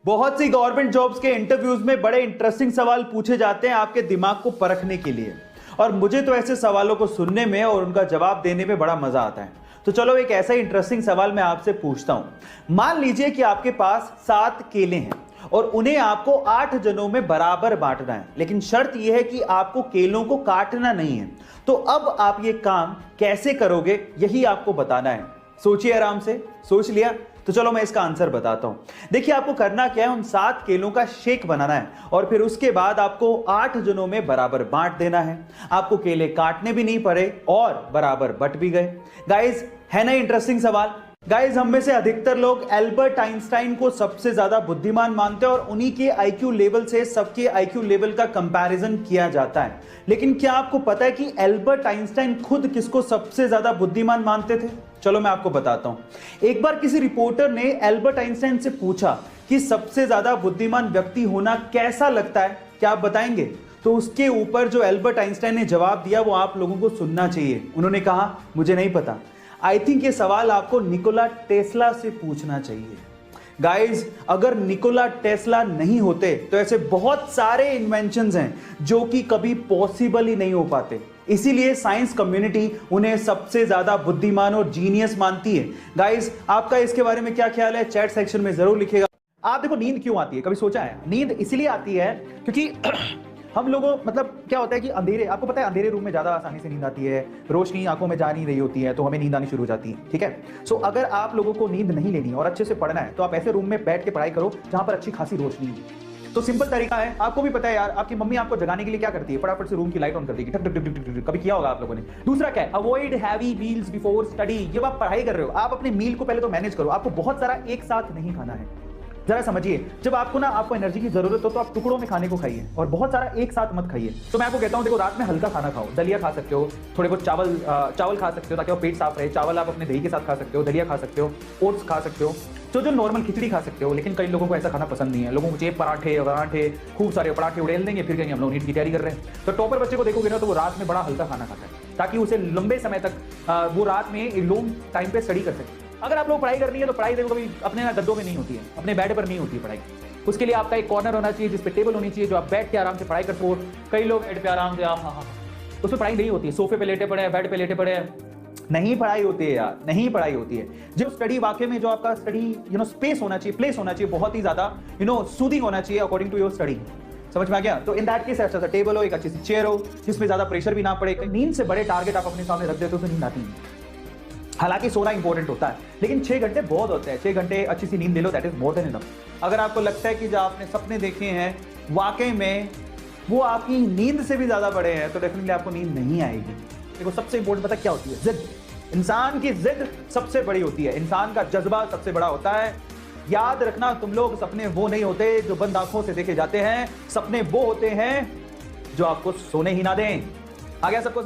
बहुत सी government jobs के interviews में बड़े इंटरेस्टिंग सवाल पूछे जाते हैं आपके दिमाग को परखने के लिए, और मुझे तो ऐसे सवालों को सुनने में और उनका जवाब देने में बड़ा मजा आता है। तो चलो एक ऐसा इंटरेस्टिंग सवाल मैं आपसे पूछता हूं। मान लीजिए कि आपके पास 7 केले हैं और उन्हें आपको 8 जनों में बराबर बांटना है, लेकिन शर्त यह है कि आपको केलों को काटना नहीं है। तो अब आप ये काम कैसे करोगे, यही आपको बताना है। सोचिए आराम से। सोच लिया? तो चलो मैं इसका आंसर बताता हूं। देखिए आपको करना क्या है, उन 7 केलों का शेक बनाना है और फिर उसके बाद आपको 8 जनों में बराबर बांट देना है। आपको केले काटने भी नहीं पड़े और बराबर बट भी गए। गाइस, है ना इंटरेस्टिंग सवाल? गाइस, हम में से अधिकतर लोग एल्बर्ट आइंस्टाइन को सबसे ज्यादा बुद्धिमान मानते हैं और उन्हीं के आईक्यू लेवल से सबके आईक्यू लेवल का कंपैरिजन किया जाता है। लेकिन क्या आपको पता है कि एल्बर्ट आइंस्टाइन खुद किसको सबसे ज्यादा बुद्धिमान मानते थे? चलो मैं आपको बताता हूं। एक बार किसी रिपोर्टर ने एल्बर्ट आइंस्टाइन से पूछा कि सबसे ज्यादा बुद्धिमान व्यक्ति होना कैसा लगता है, क्या आप बताएंगे? तो उसके ऊपर जो एल्बर्ट आइंस्टाइन ने जवाब दिया वो आप लोगों को सुनना चाहिए। उन्होंने कहा, मुझे नहीं पता। आई थिंक ये सवाल आपको निकोला टेस्ला से पूछना चाहिए। गाइज, अगर निकोला टेस्ला नहीं होते तो ऐसे बहुत सारे इन्वेंशंस हैं जो कि कभी पॉसिबल ही नहीं हो पाते। इसीलिए साइंस कम्युनिटी उन्हें सबसे ज्यादा बुद्धिमान और जीनियस मानती है। गाइज, आपका इसके बारे में क्या ख्याल है? चैट सेक्शन में जरूर लिखिएगा। आप देखो, नींद क्यों आती है, कभी सोचा है? नींद इसलिए आती है क्योंकि हम लोगों मतलब क्या होता है कि अंधेरे, आपको पता है अंधेरे रूम में ज्यादा आसानी से नींद आती है, रोशनी आंखों में जा नहीं रही होती है तो हमें नींद आनी शुरू हो जाती है। ठीक है, सो अगर आप लोगों को नींद नहीं लेनी और अच्छे से पढ़ना है तो आप ऐसे रूम में बैठ के पढ़ाई करो जहां पर अच्छी खासी रोशनी है। तो सिंपल तरीका है, आपको भी पता है यार, आपकी मम्मी आपको जगाने के लिए क्या करती है? फटाफट से रूम की लाइट ऑन कर देगी, ठक ठक ठक ठक ठक। कभी किया होगा आप लोगों ने। दूसरा क्या है? Avoid heavy meals before study. जब आप पढ़ाई कर रहे हो, आप अपने मील को पहले तो मैनेज करो। आपको बहुत सारा एक साथ नहीं खाना है। जरा समझिए, जब आपको एनर्जी की जरूरत हो तो आप टुकड़ों में खाने को खाइए और बहुत सारा एक साथ मत खाइए। तो मैं आपको कहता हूं, देखो, रात में हल्का खाना खाओ। दलिया खा सकते हो, थोड़े बहुत चावल खा सकते हो ताकि वो पेट साफ रहे। चावल आप अपने दही के साथ खा सकते हो, दलिया खा सकते हो, ओट्स खा सकते हो, जो नॉर्मल खिचड़ी खा सकते हो। लेकिन कई लोगों को ऐसा खाना पसंद नहीं है। लोगों को चाहिए पराठे, खूब सारे पराठे उड़ेल देंगे, फिर कहीं हम लोग नीट की तैयारी कर रहे हैं। तो टॉपर बच्चे को देखोगे ना तो वो रात में बड़ा हल्का खाना खाता है ताकि उसे लंबे समय तक वो रात में लॉन्ग टाइम पे स्टडी कर सके। अगर आप लोग पढ़ाई करनी है तो पढ़ाई देखो कभी अपने गद्दों में नहीं होती है, अपने बेड पर नहीं होती है पढ़ाई। उसके लिए आपका एक कॉर्नर होना चाहिए जिस पे टेबल होनी चाहिए, जो आप बैठ के आराम से पढ़ाई कर सको। कई लोग बेड पे आराम से उस पर पढ़ाई नहीं होती है, सोफे पे लेटे पड़े हैं, बेड पे लेटे पड़े हैं, नहीं पढ़ाई होती है यार, नहीं पढ़ाई होती है। जो स्टडी वाकई में जो आपका स्टडी स्पेस होना चाहिए, प्लेस होना चाहिए, बहुत ही ज्यादा सूदिंग होना चाहिए अकॉर्डिंग टू योर स्टडी। समझ में आ गया? तो इन दैट केस अच्छा सा टेबल हो, एक अच्छी सी चेयर हो जिसमें ज्यादा प्रेशर भी ना पड़े। नींद से बड़े टारगेट आप अपने सामने रख देते हो तो नींद आती है। हालांकि सोना इंपॉर्टेंट होता है लेकिन 6 घंटे बहुत होते हैं। 6 घंटे अच्छी सी नींद ले लो, that is more than enough. अगर आपको लगता है कि जो आपने सपने देखे हैं वाकई में वो आपकी नींद से भी ज्यादा बड़े हैं तो डेफिनेटली आपको नींद नहीं आएगी। देखो, सबसे इंपॉर्टेंट पता क्या होती है? जिद। इंसान की जिद सबसे बड़ी होती है, इंसान का जज्बा सबसे बड़ा होता है। याद रखना, तुम लोग, सपने वो नहीं होते जो बंद आंखों से देखे जाते हैं। सपने वो होते हैं जो आपको सोने ही ना दें। आ गया सबको समझ?